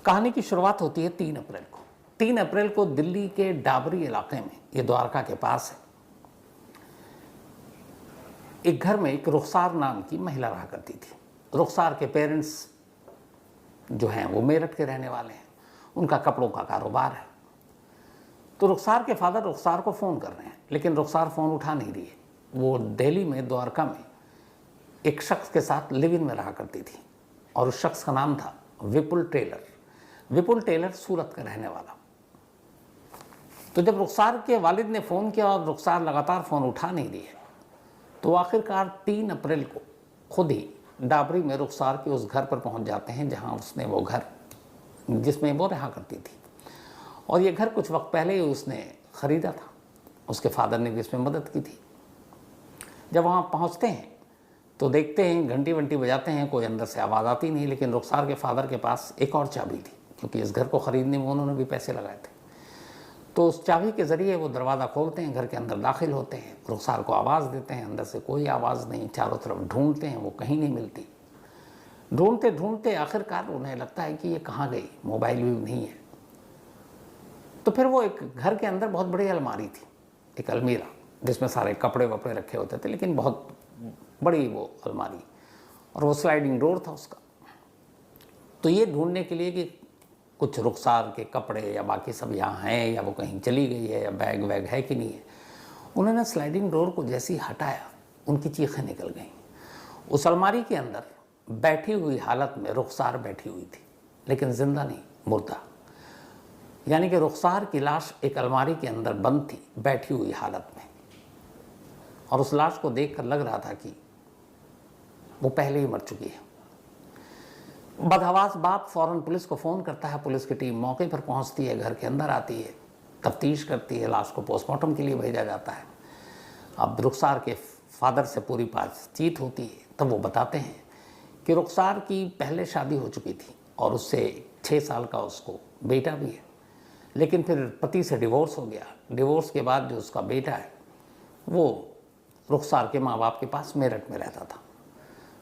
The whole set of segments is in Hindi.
कहानी की शुरुआत होती है 3 अप्रैल को। 3 अप्रैल को दिल्ली के डाबरी इलाके में, ये द्वारका के पास है, एक घर में एक रुखसार नाम की महिला रहा करती थी। रुखसार के पेरेंट्स जो हैं वो मेरठ के रहने वाले हैं, उनका कपड़ों का कारोबार है। तो रुखसार के फादर रुखसार को फ़ोन कर रहे हैं, लेकिन रुखसार फ़ोन उठा नहीं रही है। वो दिल्ली में द्वारका में एक शख्स के साथ लिव इन में रहा करती थी और उस शख्स का नाम था विपुल टेलर। विपुल टेलर सूरत का रहने वाला। तो जब रुखसार के वालिद ने फ़ोन किया और रुखसार लगातार फ़ोन उठा नहीं रही है, तो आखिरकार 3 अप्रैल को खुद ही डाबरी में रुखसार के उस घर पर पहुंच जाते हैं जहां उसने वो घर जिसमें वो रहा करती थी। और ये घर कुछ वक्त पहले ही उसने ख़रीदा था, उसके फादर ने भी इसमें मदद की थी। जब वहाँ पहुँचते हैं तो देखते हैं घंटी वंटी बजाते हैं, कोई अंदर से आवाज़ आती नहीं, लेकिन रुखसार के फादर के पास एक और चाबी थी, क्योंकि इस घर को ख़रीदने में उन्होंने भी पैसे लगाए थे। तो उस चाबी के ज़रिए वो दरवाज़ा खोलते हैं, घर के अंदर दाखिल होते हैं, रुखसार को आवाज़ देते हैं, अंदर से कोई आवाज़ नहीं, चारों तरफ ढूंढते हैं, वो कहीं नहीं मिलती। ढूंढते ढूंढते आखिरकार उन्हें लगता है कि ये कहाँ गई, मोबाइल भी नहीं है। तो फिर वो एक घर के अंदर बहुत बड़ी अलमारी थी, एक अलमीरा जिसमें सारे कपड़े वपड़े रखे होते थे, लेकिन बहुत बड़ी वो अलमारी, और वो स्लाइडिंग डोर था उसका। तो ये ढूंढने के लिए कि कुछ रुखसार के कपड़े या बाकी सब यहाँ हैं या वो कहीं चली गई है या बैग वैग है कि नहीं है, उन्होंने स्लाइडिंग डोर को जैसे ही हटाया उनकी चीखें निकल गईं। उस अलमारी के अंदर बैठी हुई हालत में रुखसार बैठी हुई थी, लेकिन जिंदा नहीं, मुर्दा। यानी कि रुखसार की लाश एक अलमारी के अंदर बंद थी, बैठी हुई हालत में, और उस लाश को देखकर लग रहा था कि वो पहले ही मर चुकी है। बदहवास बाप फौरन पुलिस को फ़ोन करता है, पुलिस की टीम मौके पर पहुंचती है, घर के अंदर आती है, तफ्तीश करती है, लाश को पोस्टमार्टम के लिए भेजा जाता है। अब रुखसार के फादर से पूरी बातचीत होती है, तब वो बताते हैं कि रुखसार की पहले शादी हो चुकी थी और उससे 6 साल का उसको बेटा भी है, लेकिन फिर पति से डिवोर्स हो गया। डिवोर्स के बाद जो उसका बेटा है वो रुखसार के माँ बाप के पास मेरठ में रहता था।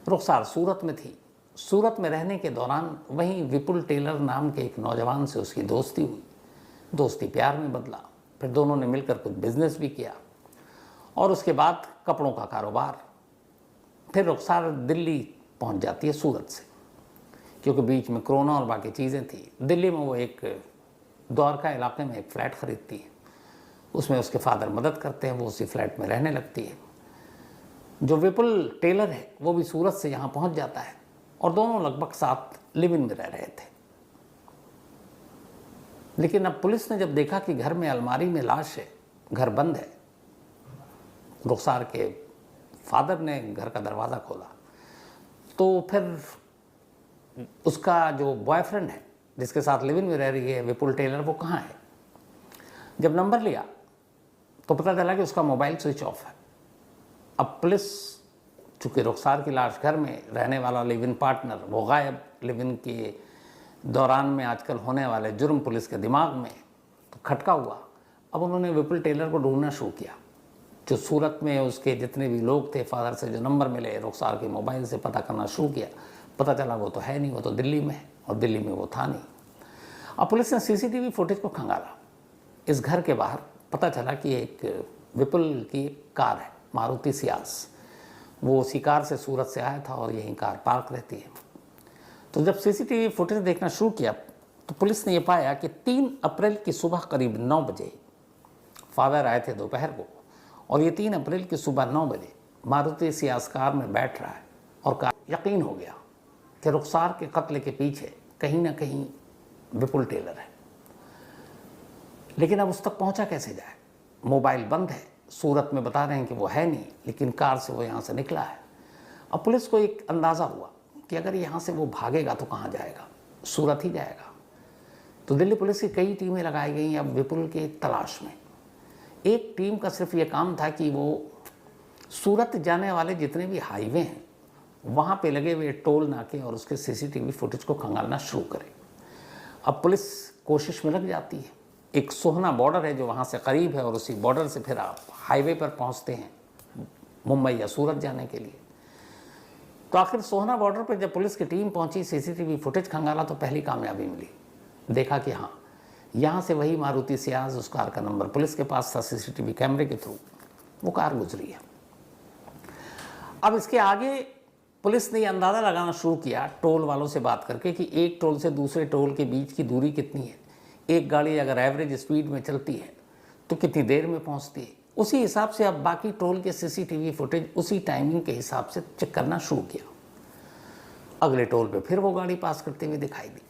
रुखसार सूरत में थी। सूरत में रहने के दौरान वहीं विपुल टेलर नाम के एक नौजवान से उसकी दोस्ती हुई। दोस्ती प्यार में बदला, फिर दोनों ने मिलकर कुछ बिजनेस भी किया, और उसके बाद कपड़ों का कारोबार। फिर रुखसार दिल्ली पहुंच जाती है सूरत से, क्योंकि बीच में कोरोना और बाकी चीज़ें थी। दिल्ली में वो एक द्वारका इलाके में एक फ़्लैट ख़रीदती है, उसमें उसके फादर मदद करते हैं, वो उसी फ्लैट में रहने लगती है। जो विपुल टेलर है वो भी सूरत से यहाँ पहुँच जाता है, और दोनों लगभग साथ लिव इन में रह रहे थे। लेकिन अब पुलिस ने जब देखा कि घर में अलमारी में लाश है, घर बंद है, रुखसार के फादर ने घर का दरवाज़ा खोला, तो फिर उसका जो बॉयफ्रेंड है जिसके साथ लिव इन में रह रही है विपुल टेलर, वो कहाँ है। जब नंबर लिया तो पता चला कि उसका मोबाइल स्विच ऑफ है। अब पुलिस, चूँकि रुखसार की लाश घर में, रहने वाला लिव इन पार्टनर वो गायब, लिव इन के दौरान में आजकल होने वाले जुर्म पुलिस के दिमाग में तो खटका हुआ। अब उन्होंने विपुल टेलर को ढूंढना शुरू किया। जो सूरत में उसके जितने भी लोग थे, फादर से जो नंबर मिले, रुखसार के मोबाइल से पता करना शुरू किया। पता चला वो तो है नहीं, वो तो दिल्ली में है, और दिल्ली में वो था नहीं। अब पुलिस ने CCTV फुटेज को खंगाला। इस घर के बाहर पता चला कि एक विपुल की कार है, मारुति सियाज। वो उसी कार से सूरत से आया था और यहीं कार पार्क रहती है। तो जब CCTV फुटेज देखना शुरू किया तो पुलिस ने ये पाया कि 3 अप्रैल की सुबह करीब 9 बजे फादर आए थे दोपहर को, और ये 3 अप्रैल की सुबह 9 बजे मारुति सियाज कार में बैठ रहा है, और कार यकीन हो गया कि रुखसार के कत्ल के पीछे कहीं ना कहीं विपुल टेलर है। लेकिन अब उस तक पहुंचा कैसे जाए? मोबाइल बंद है, सूरत में बता रहे हैं कि वो है नहीं, लेकिन कार से वो यहाँ से निकला है। अब पुलिस को एक अंदाज़ा हुआ कि अगर यहाँ से वो भागेगा तो कहाँ जाएगा, सूरत ही जाएगा। तो दिल्ली पुलिस की कई टीमें लगाई गई अब विपुल के तलाश में। एक टीम का सिर्फ ये काम था कि वो सूरत जाने वाले जितने भी हाईवे हैं वहाँ पे लगे हुए टोल नाके और उसके CCTV फुटेज को खंगालना शुरू करे। अब पुलिस कोशिश में लग जाती है। एक सोहना बॉर्डर है जो वहाँ से करीब है, और उसी बॉर्डर से फिर आप हाईवे पर पहुँचते हैं मुंबई या सूरत जाने के लिए। तो आखिर सोहना बॉर्डर पर जब पुलिस की टीम पहुंची, CCTV फुटेज खंगाला तो पहली कामयाबी मिली। देखा कि हाँ, यहाँ से वही मारुति सियाज, उस कार का नंबर पुलिस के पास था, सीसीटीवी कैमरे के थ्रू वो कार गुजरी है। अब इसके आगे पुलिस ने अंदाज़ा लगाना शुरू किया टोल वालों से बात करके कि एक टोल से दूसरे टोल के बीच की दूरी कितनी है, एक गाड़ी अगर एवरेज स्पीड में चलती है तो कितनी देर में पहुंचती है। उसी हिसाब से अब बाकी टोल के सीसीटीवी फुटेज उसी टाइमिंग के हिसाब से चेक करना शुरू किया। अगले टोल पे फिर वो गाड़ी पास करते हुए दिखाई दी।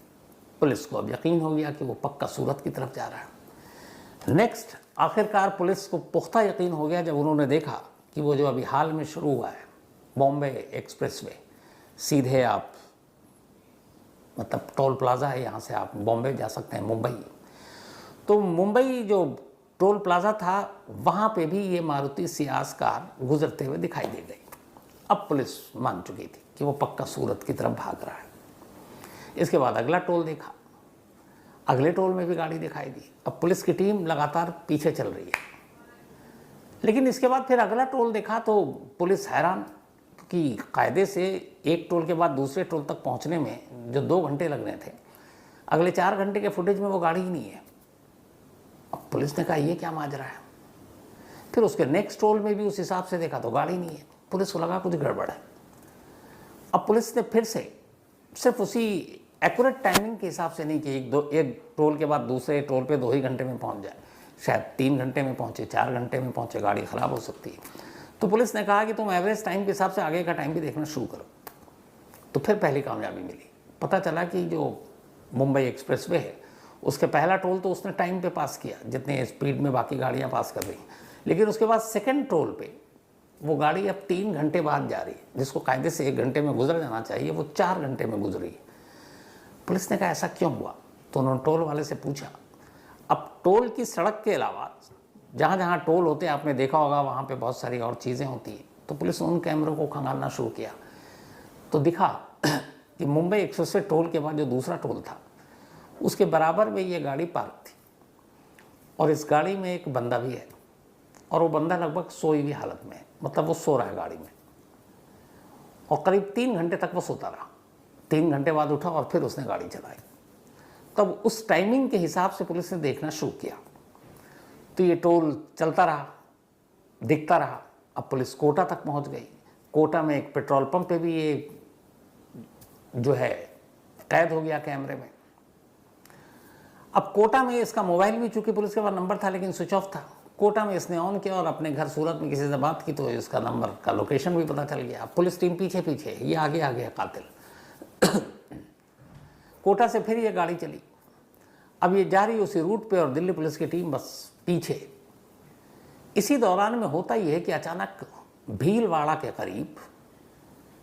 पुलिस को अब यकीन हो गया कि वो पक्का सूरत की तरफ जा रहा है। नेक्स्ट, आखिरकार पुलिस को पुख्ता यकीन हो गया जब उन्होंने देखा कि वो जो अभी हाल में शुरू हुआ है बॉम्बे एक्सप्रेसवे, सीधे आप मतलब टोल प्लाज़ा है, यहाँ से आप बॉम्बे जा सकते हैं, मुंबई। तो मुंबई जो टोल प्लाज़ा था वहाँ पे भी ये मारुति सियाज कार गुजरते हुए दिखाई दे गई। अब पुलिस मान चुकी थी कि वो पक्का सूरत की तरफ भाग रहा है। इसके बाद अगला टोल देखा, अगले टोल में भी गाड़ी दिखाई दी। अब पुलिस की टीम लगातार पीछे चल रही है, लेकिन इसके बाद फिर अगला टोल देखा तो पुलिस हैरान कि कायदे से एक टोल के बाद दूसरे टोल तक पहुंचने में जो 2 घंटे लग रहे थे, अगले 4 घंटे के फुटेज में वो गाड़ी ही नहीं है। अब पुलिस ने कहा ये क्या माजरा है। फिर उसके नेक्स्ट टोल में भी उस हिसाब से देखा तो गाड़ी नहीं है। पुलिस को लगा कुछ गड़बड़ है। अब पुलिस ने फिर से सिर्फ उसी एक्यूरेट टाइमिंग के हिसाब से नहीं कि एक टोल के बाद दूसरे टोल पे 2 ही घंटे में पहुंच जाए, शायद 3 घंटे में पहुंचे, 4 घंटे में पहुंचे, गाड़ी ख़राब हो सकती है। तो पुलिस ने कहा कि तुम एवरेज टाइम के हिसाब से आगे का टाइम भी देखना शुरू करो। तो फिर पहली कामयाबी मिली। पता चला कि जो मुंबई एक्सप्रेसवे है उसके पहला टोल तो उसने टाइम पे पास किया जितने स्पीड में बाकी गाड़ियाँ पास कर रही, लेकिन उसके बाद सेकेंड टोल पे वो गाड़ी अब 3 घंटे बाद जा रही है, जिसको कायदे से 1 घंटे में गुजर जाना चाहिए, वो 4 घंटे में गुजरी। पुलिस ने कहा ऐसा क्यों हुआ। तो उन्होंने टोल वाले से पूछा। अब टोल की सड़क के अलावा जहाँ जहाँ टोल होते हैं आपने देखा होगा वहाँ पे बहुत सारी और चीज़ें होती हैं। तो पुलिस ने उन कैमरों को खंगालना शुरू किया तो दिखा कि मुंबई एक्सप्रेसवे टोल के बाद जो दूसरा टोल था उसके बराबर में ये गाड़ी पार्क थी और इस गाड़ी में एक बंदा भी है और वो बंदा लगभग सोई हुई हालत में है, मतलब वो सो रहा है गाड़ी में। और करीब 3 घंटे तक वो सोता रहा। 3 घंटे बाद उठा और फिर उसने गाड़ी चलाई। तब उस टाइमिंग के हिसाब से पुलिस ने देखना शुरू किया तो ये टोल चलता रहा, दिखता रहा। अब पुलिस कोटा तक पहुंच गई। कोटा में एक पेट्रोल पंप पे भी ये जो है कैद हो गया कैमरे में। अब कोटा में इसका मोबाइल भी, चूंकि पुलिस के पास नंबर था लेकिन स्विच ऑफ था, कोटा में इसने ऑन किया और अपने घर सूरत में किसी से बात की तो इसका नंबर का लोकेशन भी पता चल गया। पुलिस टीम पीछे पीछे, ये आगे आ गया कातिल। कोटा से फिर ये गाड़ी चली। अब ये जा रही उसी रूट पे और दिल्ली पुलिस की टीम बस पीछे। इसी दौरान में होता ही है कि अचानक भीलवाड़ा के करीब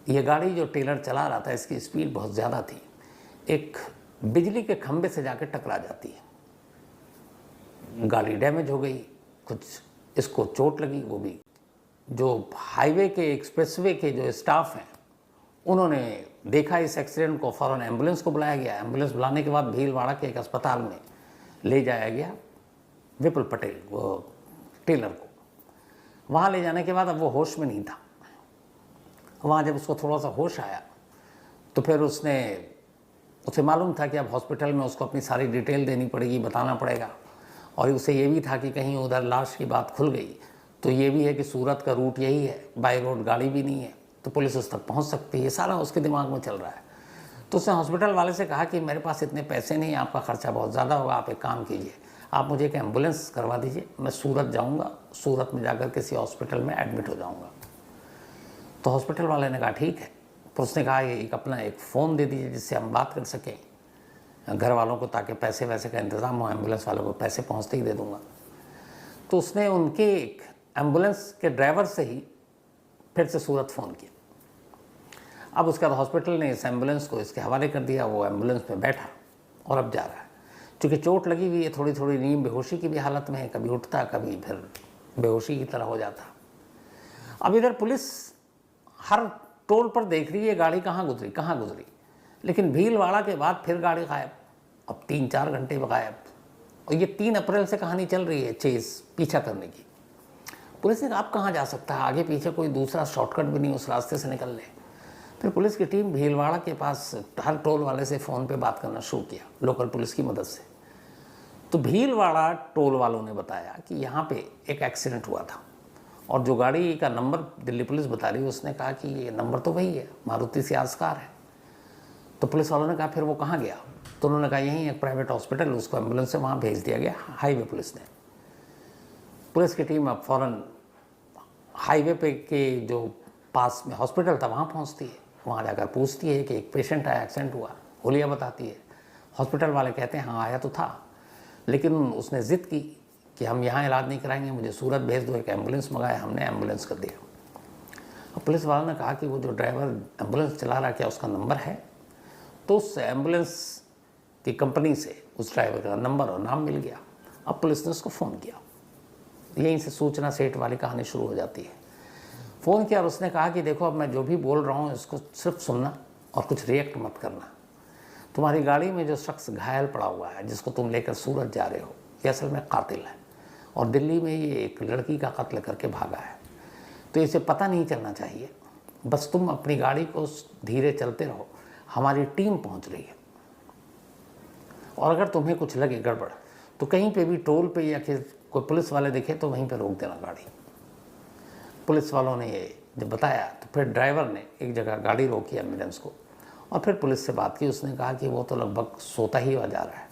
ये गाड़ी जो टेलर चला रहा था, इसकी स्पीड बहुत ज़्यादा थी, एक बिजली के खंभे से जाकर टकरा जाती है। गाड़ी डैमेज हो गई, कुछ इसको चोट लगी। वो भी जो हाईवे के एक्सप्रेसवे के जो स्टाफ हैं उन्होंने देखा इस एक्सीडेंट को, फ़ौरन एम्बुलेंस को बुलाया गया। एम्बुलेंस बुलाने के बाद भीलवाड़ा के एक अस्पताल में ले जाया गया विपुल पटेल, वो टेलर को। वहाँ ले जाने के बाद अब वो होश में नहीं था। वहाँ जब उसको थोड़ा सा होश आया तो फिर उसे मालूम था कि अब हॉस्पिटल में उसको अपनी सारी डिटेल देनी पड़ेगी, बताना पड़ेगा। और उसे ये भी था कि कहीं उधर लाश की बात खुल गई तो ये भी है कि सूरत का रूट यही है, बाई रोड गाड़ी भी नहीं है तो पुलिस उस तक पहुँच सकती है। सारा उसके दिमाग में चल रहा है। तो उसने हॉस्पिटल वाले से कहा कि मेरे पास इतने पैसे नहीं, आपका खर्चा बहुत ज़्यादा होगा, आप एक काम कीजिए, आप मुझे एक एम्बुलेंस करवा दीजिए, मैं सूरत जाऊंगा, सूरत में जाकर किसी हॉस्पिटल में एडमिट हो जाऊंगा। तो हॉस्पिटल वाले ने कहा ठीक है। तो उसने कहा ये अपना एक फ़ोन दे दीजिए जिससे हम बात कर सकें घर वालों को, ताकि पैसे वैसे का इंतज़ाम हो, एम्बुलेंस वालों को पैसे पहुंचते ही दे दूंगा। तो उसने उनके एक एम्बुलेंस के ड्राइवर से ही फिर से सूरत फ़ोन किया। अब उसके बाद हॉस्पिटल ने इस एम्बुलेंस को इसके हवाले कर दिया। वो एम्बुलेंस में बैठा और अब जा रहा है। चूँकि चोट लगी हुई है, थोड़ी थोड़ी नींद बेहोशी की भी हालत में है, कभी उठता कभी फिर बेहोशी की तरह हो जाता। अब इधर पुलिस हर टोल पर देख रही है गाड़ी कहाँ गुजरी, लेकिन भीलवाड़ा के बाद फिर गाड़ी गायब। अब 3-4 घंटे में गायब। और ये 3 अप्रैल से कहानी चल रही है चेस, पीछा करने की। पुलिस ने कहा आप कहाँ जा सकता है, आगे पीछे कोई दूसरा शॉर्टकट भी नहीं उस रास्ते से निकल ले। फिर पुलिस की टीम भीलवाड़ा के पास हर टोल वाले से फ़ोन पे बात करना शुरू किया लोकल पुलिस की मदद से। तो भीलवाड़ा टोल वालों ने बताया कि यहाँ पे एक एक्सीडेंट हुआ था और जो गाड़ी का नंबर दिल्ली पुलिस बता रही है उसने कहा कि ये नंबर तो वही है, मारुति सियाज कार है। तो पुलिस वालों ने कहा फिर वो कहाँ गया? तो उन्होंने कहा यहीं एक प्राइवेट हॉस्पिटल, उसको एम्बुलेंस से वहाँ भेज दिया गया हाईवे पुलिस ने। पुलिस की टीम अब फ़ौरन हाईवे पे के जो पास में हॉस्पिटल था वहाँ पहुँचती है, वहाँ जाकर पूछती है कि एक पेशेंट आया, एक्सीडेंट हुआ। हुलिया बताती है। हॉस्पिटल वाले कहते हैं हाँ आया तो था, लेकिन उसने ज़िद की कि हम यहाँ इलाज नहीं कराएंगे, मुझे सूरत भेज दो। एक एम्बुलेंस मंगाया, हमने एम्बुलेंस कर दिया। अब पुलिस वालों ने कहा कि वो जो ड्राइवर एम्बुलेंस चला रहा है क्या उसका नंबर है? तो उस एम्बुलेंस की कंपनी से उस ड्राइवर का नंबर और नाम मिल गया। अब पुलिस ने उसको फ़ोन किया। यहीं से सूचना सेठ वाली कहानी शुरू हो जाती है। फ़ोन किया और उसने कहा कि देखो अब मैं जो भी बोल रहा हूँ इसको सिर्फ सुनना और कुछ रिएक्ट मत करना। तुम्हारी गाड़ी में जो शख्स घायल पड़ा हुआ है जिसको तुम लेकर सूरत जा रहे हो, ये असल में कातिल है और दिल्ली में ये एक लड़की का कत्ल करके भागा है। तो इसे पता नहीं चलना चाहिए, बस तुम अपनी गाड़ी को धीरे चलते रहो, हमारी टीम पहुंच रही है। और अगर तुम्हें कुछ लगे गड़बड़ तो कहीं पे भी टोल पे या फिर कोई पुलिस वाले दिखे तो वहीं पे रोक देना गाड़ी। पुलिस वालों ने ये जब बताया तो फिर ड्राइवर ने एक जगह गाड़ी रोकी एम्बुलेंस को और फिर पुलिस से बात की। उसने कहा कि वो तो लगभग सोता ही हुआ जा रहा है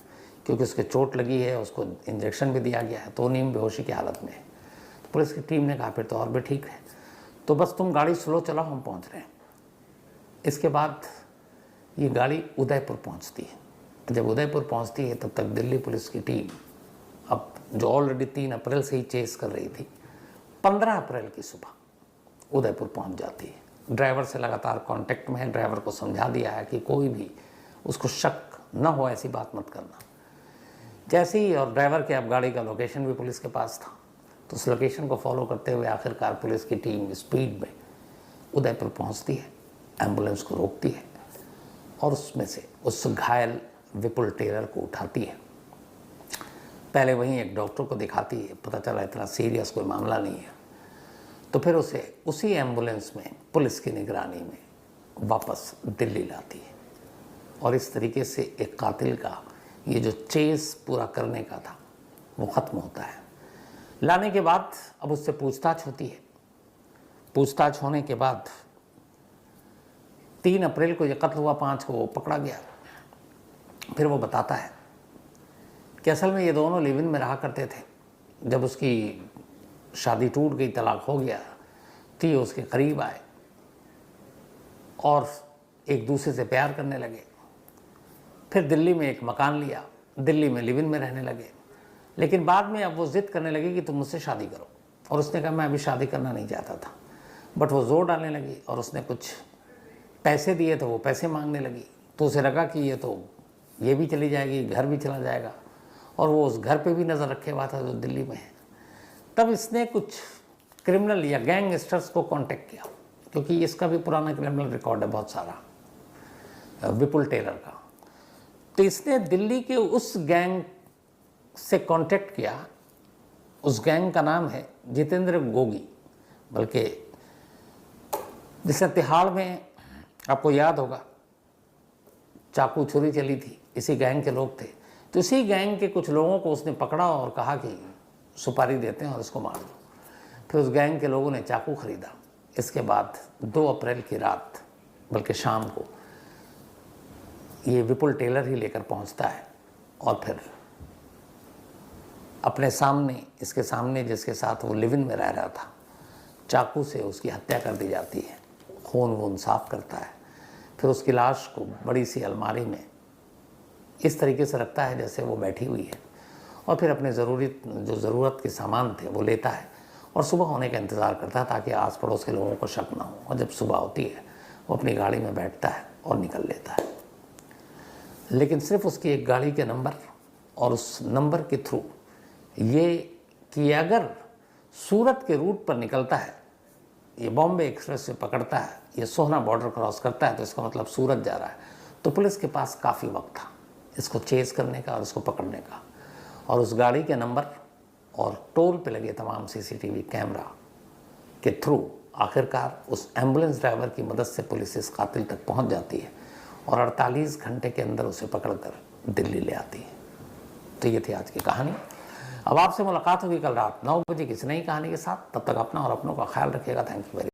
क्योंकि उसके चोट लगी है, उसको इंजेक्शन भी दिया गया है, तो नींद बेहोशी की हालत में है। तो पुलिस की टीम ने कहा फिर तो और भी ठीक है, तो बस तुम गाड़ी स्लो चलाओ, हम पहुंच रहे हैं। इसके बाद ये गाड़ी उदयपुर पहुंचती है। जब उदयपुर पहुंचती है तब तक दिल्ली पुलिस की टीम, अब जो ऑलरेडी 3 अप्रैल से ही चेस कर रही थी, 15 अप्रैल की सुबह उदयपुर पहुंच जाती है। ड्राइवर से लगातार कांटेक्ट में है, ड्राइवर को समझा दिया है कि कोई भी उसको शक न हो ऐसी बात मत करना। जैसे ही, और ड्राइवर के अब गाड़ी का लोकेशन भी पुलिस के पास था, तो उस लोकेशन को फॉलो करते हुए आखिरकार पुलिस की टीम स्पीड में उदयपुर पहुंचती है, एम्बुलेंस को रोकती है और उसमें से उस घायल विपुल टेलर को उठाती है। पहले वहीं एक डॉक्टर को दिखाती है, पता चला इतना सीरियस कोई मामला नहीं है। तो फिर उसे उसी एम्बुलेंस में पुलिस की निगरानी में वापस दिल्ली लाती है और इस तरीके से एक कातिल का ये जो चेस पूरा करने का था वो ख़त्म होता है। लाने के बाद अब उससे पूछताछ होती है। पूछताछ होने के बाद 3 अप्रैल को ये कत्ल हुआ, 5 को वो पकड़ा गया। फिर वो बताता है कि असल में ये दोनों लिव इन में रहा करते थे। जब उसकी शादी टूट गई, तलाक हो गया, तो ये उसके करीब आए और एक दूसरे से प्यार करने लगे। फिर दिल्ली में एक मकान लिया, दिल्ली में लिव इन में रहने लगे। लेकिन बाद में अब वो ज़िद करने लगे कि तुम मुझसे शादी करो, और उसने कहा मैं अभी शादी करना नहीं चाहता था, बट वो ज़ोर डालने लगी और उसने कुछ पैसे दिए तो वो पैसे मांगने लगी। तो उसे लगा कि ये भी चली जाएगी, घर भी चला जाएगा, और वो उस घर पे भी नज़र रखे हुआ था जो दिल्ली में है। तब इसने कुछ क्रिमिनल या गैंगस्टर्स को कांटेक्ट किया, क्योंकि इसका भी पुराना क्रिमिनल रिकॉर्ड है बहुत सारा, विपुल टेलर का। तो इसने दिल्ली के उस गैंग से कांटेक्ट किया। उस गैंग का नाम है जितेंद्र गोगी, बल्कि जिसने तिहाड़ में, आपको याद होगा, चाकू छुरी चली थी, इसी गैंग के लोग थे। तो इसी गैंग के कुछ लोगों को उसने पकड़ा और कहा कि सुपारी देते हैं और इसको मार दो। फिर उस गैंग के लोगों ने चाकू खरीदा। इसके बाद 2 अप्रैल की रात, बल्कि शाम को, ये विपुल टेलर ही लेकर पहुंचता है और फिर अपने सामने, इसके सामने जिसके साथ वो लिव इन में रह रहा था, चाकू से उसकी हत्या कर दी जाती है। खून वून साफ करता है, फिर उसकी लाश को बड़ी सी अलमारी में इस तरीके से रखता है जैसे वो बैठी हुई है, और फिर अपने जो ज़रूरत के सामान थे वो लेता है और सुबह होने का इंतज़ार करता है ताकि आस पड़ोस के लोगों को शक ना हो। और जब सुबह होती है वो अपनी गाड़ी में बैठता है और निकल लेता है। लेकिन सिर्फ उसकी एक गाड़ी के नंबर और उस नंबर के थ्रू ये कि अगर सूरत के रूट पर निकलता है, ये बॉम्बे एक्सप्रेस से पकड़ता है, ये सोहना बॉर्डर क्रॉस करता है, तो इसका मतलब सूरत जा रहा है। तो पुलिस के पास काफ़ी वक्त था इसको चेस करने का और इसको पकड़ने का। और उस गाड़ी के नंबर और टोल पे लगे तमाम CCTV कैमरा के थ्रू आखिरकार उस एम्बुलेंस ड्राइवर की मदद से पुलिस इस कातिल तक पहुंच जाती है और 48 घंटे के अंदर उसे पकड़कर दिल्ली ले आती है। तो ये थी आज की कहानी। अब आपसे मुलाकात होगी कल रात 9 बजे किसी नई कहानी के साथ। तब तक अपना और अपनों का ख्याल रखिएगा। Thank you very